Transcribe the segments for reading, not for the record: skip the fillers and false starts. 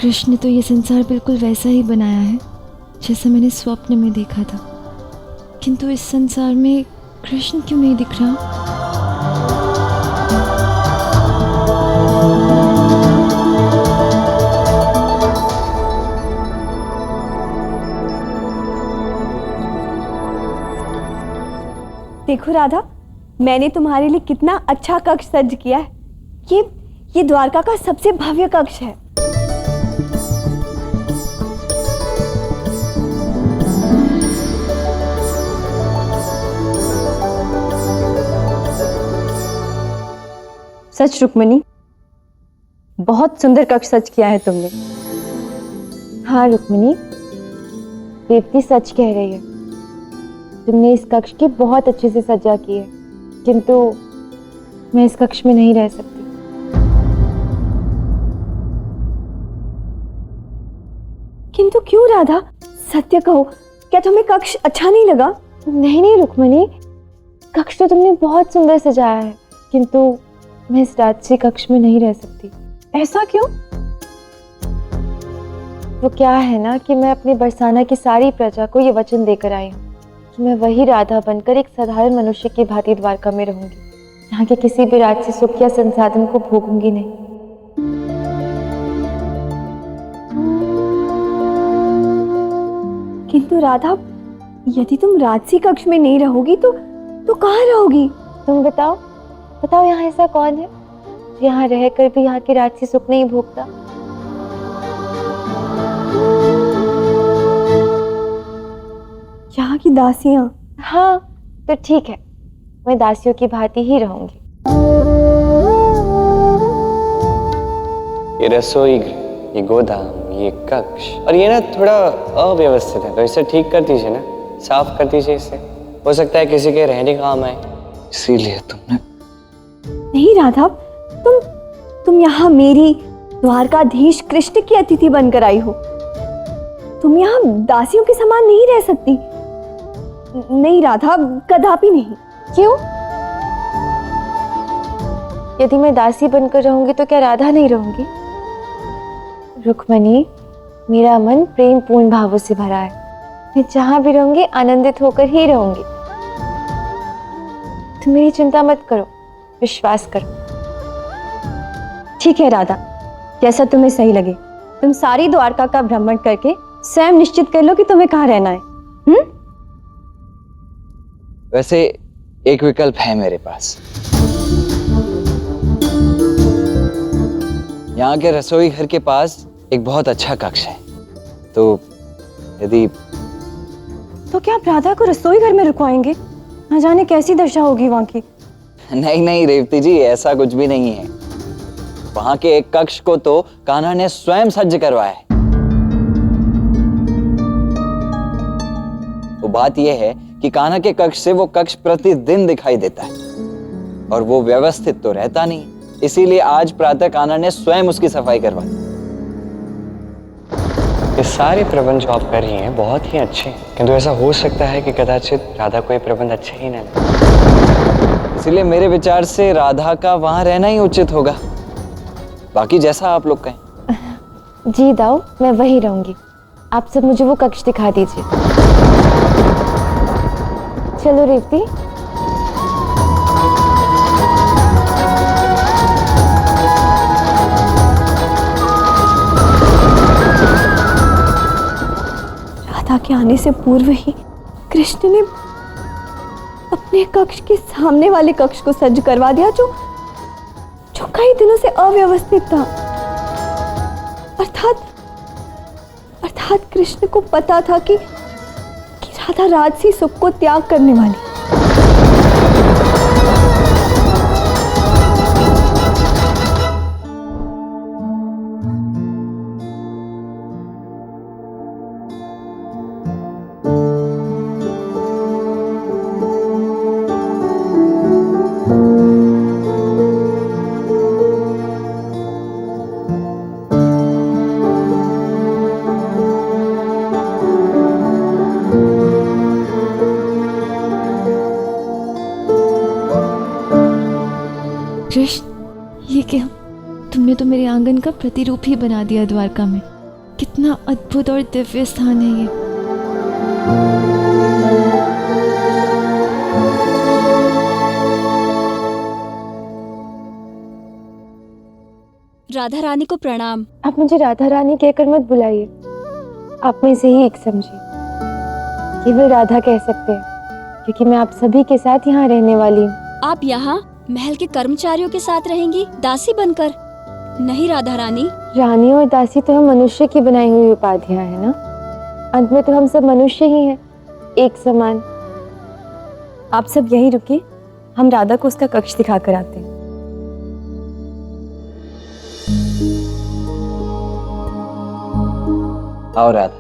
कृष्ण ने तो ये संसार बिल्कुल वैसा ही बनाया है जैसा मैंने स्वप्न में देखा था, किंतु इस संसार में कृष्ण क्यों नहीं दिख रहा? देखो राधा, मैंने तुम्हारे लिए कितना अच्छा कक्ष सज्ज किया है। ये द्वारका का सबसे भव्य कक्ष है। सच रुक्मिणी, बहुत सुंदर कक्ष सज्ज किया है तुमने। हाँ रुक्मिणी, देवती सच कह रही है, तुमने इस कक्ष की बहुत अच्छे से सज्जा की है, किंतु मैं इस कक्ष में नहीं रह सकती। किंतु क्यों राधा, सत्य कहो, क्या तुम्हें कक्ष अच्छा नहीं लगा? नहीं रुक्मिणी, कक्ष तो तुमने बहुत सुंदर सजाया है, किंतु मैं इस राजसी कक्ष में नहीं रह सकती। ऐसा क्यों? वो क्या है ना कि मैं अपनी बरसाना की सारी प्रजा को ये वचन देकर आई हूँ कि मैं वही राधा बनकर एक साधारण मनुष्य की भांति द्वारका में रहूंगी, यहाँ के किसी भी राजसी सुख या संसाधन को भोगूंगी नहीं। किंतु राधा, यदि तुम राजसी कक्ष में नहीं रहोगी तो कहाँ रहोगी? तुम बताओ यहाँ ऐसा कौन है जो यहाँ रहकर भी यहाँ की राजसी सुख नहीं भोगता? यहाँ की दासियां। हाँ तो ठीक है, मैं दासियों की भांति ही रहूंगी। ये रसोई, ये गोदाम, ये कक्ष, और ये ना थोड़ा अव्यवस्थित है, तो इसे ठीक कर दीजिए ना, साफ कर दीजिए इसे। हो सकता है किसी के रहने काम आए, इसीलिए तुमने। नहीं राधा, तुम यहाँ मेरी द्वारकाधीश कृष्ण की अतिथि बनकर आई हो। तुम यहाँ दासियों के समान नहीं रह सकती। नहीं राधा, कदापि नहीं। क्यों? यदि मैं दासी बनकर रहूंगी तो क्या राधा नहीं रहूंगी? रुक्मिणी, मेरा मन प्रेम पूर्ण भावों से भरा है, मैं जहां भी रहूंगी आनंदित होकर ही रहूंगी। तुम मेरी चिंता मत करो, विश्वास करो। ठीक है राधा, जैसा तुम्हें सही लगे। तुम सारी द्वारका का भ्रमण करके स्वयं निश्चित कर लो कि तुम्हें कहाँ रहना है। वैसे एक विकल्प है मेरे पास। यहाँ के रसोई घर के पास एक बहुत अच्छा कक्ष है, तो यदि तो क्या आप राधा को रसोई घर में रुकवाएंगे? न जाने कैसी दशा होगी वहां की। नहीं रेवती जी, ऐसा कुछ भी नहीं है। वहां के एक कक्ष को तो कान्हा ने स्वयं सज्ज करवाया है। वो बात यह है कि कान्हा के कक्ष से वो कक्ष प्रतिदिन दिखाई देता है और वो व्यवस्थित तो रहता नहीं, इसीलिए आज प्रातः कान्हा ने स्वयं उसकी सफाई करवाई। ये सारे प्रबंध जो आप कर रही हैं बहुत ही अच्छे हैं, किंतु ऐसा हो सकता है कि कदाचित राधा को ये प्रबंध अच्छे ही न लगे, इसीलिए मेरे विचार से राधा का वहां रहना ही उचित होगा। बाकी जैसा आप लोग कहें। जी दाऊ, मैं वही रहूंगी। आप सब मुझे वो कक्ष दिखा दीजिए। चलो रेवती। राधा के आने से पूर्व ही कृष्ण ने अपने कक्ष के सामने वाले कक्ष को सज्ज करवा दिया, जो कई दिनों से अव्यवस्थित था। अर्थात कृष्ण को पता था कि राधा राजसी सुख को त्याग करने वाली। कृष्ण, ये क्या? तुमने तो मेरे आंगन का प्रतिरूप ही बना दिया द्वारका में। कितना अद्भुत और दिव्य स्थान है ये। राधा रानी को प्रणाम। आप मुझे राधा रानी कहकर मत बुलाइए, आप में से ही एक समझिए। केवल राधा कह सकते हैं, क्योंकि मैं आप सभी के साथ यहाँ रहने वाली हूँ। आप यहाँ महल के कर्मचारियों के साथ रहेंगी, दासी बनकर? नहीं राधा रानी। रानी और दासी तो हम मनुष्य की बनाई हुई उपाधियां हैं ना। अंत में तो हम सब मनुष्य ही हैं, एक समान। आप सब यहीं रुकिए, हम राधा को उसका कक्ष दिखा कर आते हैं। आओ राधा,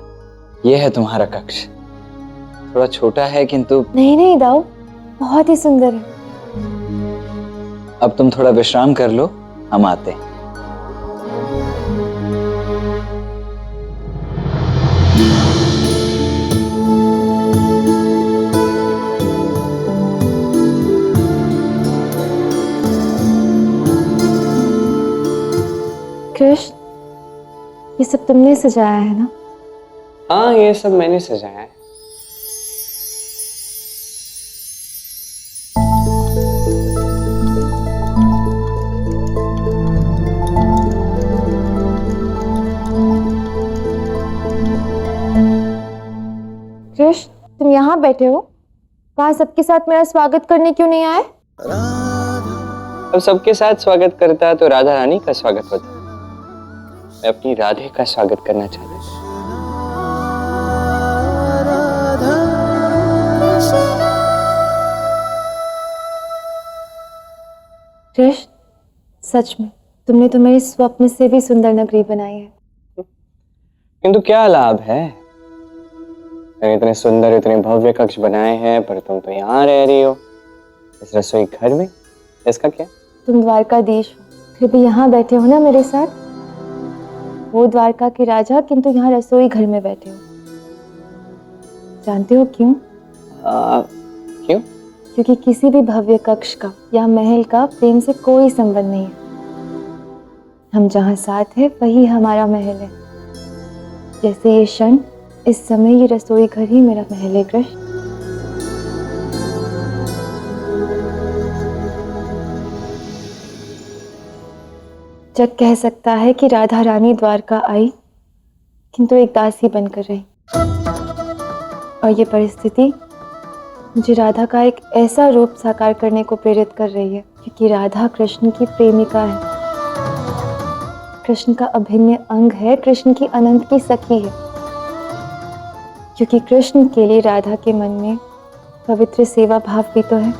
ये है तुम्हारा कक्ष। थोड़ा छोटा है किंतु नहीं नहीं दाऊ, बहुत ही सुंदर है। अब तुम थोड़ा विश्राम कर लो, हम आते हैं। कृष्ण, ये सब तुमने सजाया है ना? हाँ, ये सब मैंने सजाया है। कृष्ण, तुम यहाँ बैठे हो, वहां सबके साथ मेरा स्वागत करने क्यों नहीं आए? अब सबके साथ स्वागत करता तो राधा रानी का स्वागत होता। मैं अपनी राधे का स्वागत करना चाहता हूँ। कृष्ण, सच में तुमने तो मेरे स्वप्न से भी सुंदर नगरी बनाई है। किंतु क्या लाभ है? मैंने इतने सुंदर, इतने भव्य कक्ष बनाए हैं, पर तुम तो यहाँ रह रही हो, इस रसोई घर में। इसका क्या? तुम द्वारकाधीश हो, फिर भी यहाँ बैठे हो ना मेरे साथ। वो द्वारका के राजा, किंतु यहाँ रसोई घर में बैठे हो। जानते हो क्यों? क्यों? क्योंकि किसी भी भव्य कक्ष का या महल का प्रेम से कोई संबंध नहीं है। हम जहाँ साथ हैं वही हमारा महल है। जैसे ये क्षण, इस समय ये रसोई घर ही मेरा महल है। कृष्ण, जग कह सकता है कि राधा रानी द्वारका आई, किंतु एक दासी बनकर रही। और ये परिस्थिति मुझे राधा का एक ऐसा रूप साकार करने को प्रेरित कर रही है, क्योंकि राधा कृष्ण की प्रेमिका है, कृष्ण का अभिन्न अंग है, कृष्ण की अनंत की सखी है। क्योंकि कृष्ण के लिए राधा के मन में पवित्र सेवा भाव भी तो है।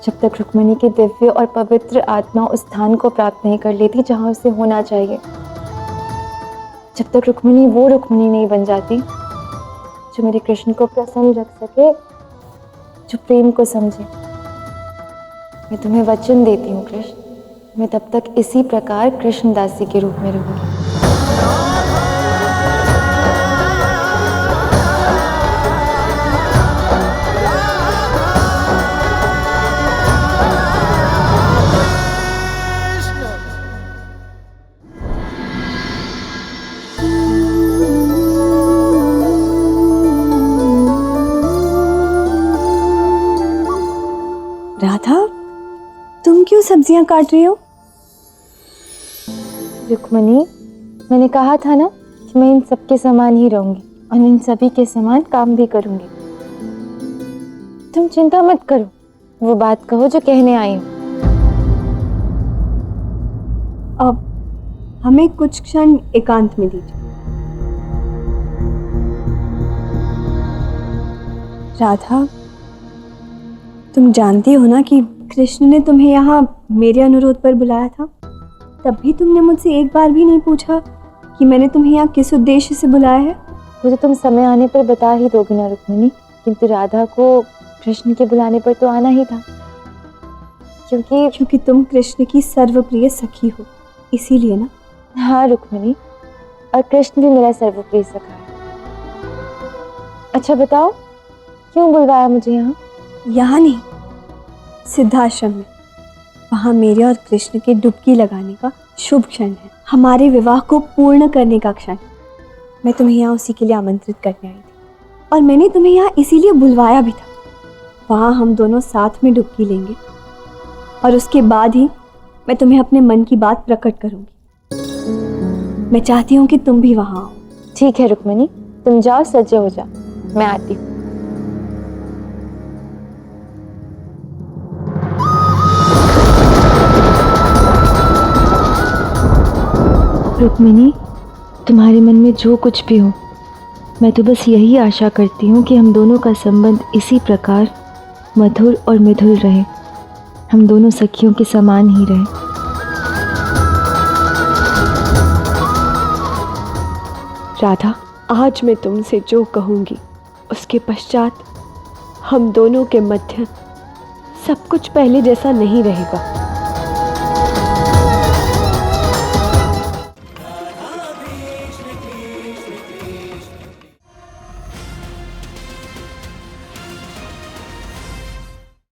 जब तक रुक्मिणी की दिव्य और पवित्र आत्मा उस स्थान को प्राप्त नहीं कर लेती जहां उसे होना चाहिए, जब तक रुक्मिणी वो रुक्मिणी नहीं बन जाती जो मेरे कृष्ण को प्रसन्न रख सके, जो प्रेम को समझे, मैं तुम्हें वचन देती हूँ कृष्ण, मैं तब तक इसी प्रकार कृष्ण दासी के रूप में रहूंगी। राधा, तुम क्यों सब्जियां काट रही हो? रुक्मिणी, मैंने कहा था ना कि मैं इन सबके समान ही रहूंगी और इन सभी के समान काम भी करूंगी। तुम चिंता मत करो, वो बात कहो जो कहने आई हूँ। अब हमें कुछ क्षण एकांत में दीजिए। राधा, तुम जानती हो ना कि कृष्ण ने तुम्हें यहाँ मेरे अनुरोध पर बुलाया था। तब भी तुमने मुझसे एक बार भी नहीं पूछा कि मैंने तुम्हें यहाँ किस उद्देश्य से बुलाया है। मुझे तुम समय आने पर बता ही दोगी ना रुक्मिणी, किंतु राधा को कृष्ण के बुलाने पर तो आना ही था, क्योंकि तुम कृष्ण की सर्वप्रिय सखी हो, इसीलिए ना। हाँ रुक्मिणी, और कृष्ण भी मेरा सर्वप्रिय सखा है। अच्छा बताओ, क्यों बुलवाया मुझे यहाँ? यहाँ नहीं, सिद्धाश्रम में। वहाँ मेरे और कृष्ण के डुबकी लगाने का शुभ क्षण है, हमारे विवाह को पूर्ण करने का क्षण। मैं तुम्हें यहाँ उसी के लिए आमंत्रित करने आई थी और मैंने तुम्हें यहाँ इसीलिए बुलवाया भी था। वहाँ हम दोनों साथ में डुबकी लेंगे और उसके बाद ही मैं तुम्हें अपने मन की बात प्रकट करूँगी। मैं चाहती हूँ कि तुम भी वहाँ आओ। ठीक है रुक्मिणी, तुम जाओ, सजे हो जाओ, मैं आती हूँ। रुक्मिणी, तुम्हारे मन में जो कुछ भी हो, मैं तो बस यही आशा करती हूँ कि हम दोनों का संबंध इसी प्रकार मधुर और मृदुल रहे, हम दोनों सखियों के समान ही रहे। राधा, आज मैं तुमसे जो कहूँगी उसके पश्चात हम दोनों के मध्य सब कुछ पहले जैसा नहीं रहेगा।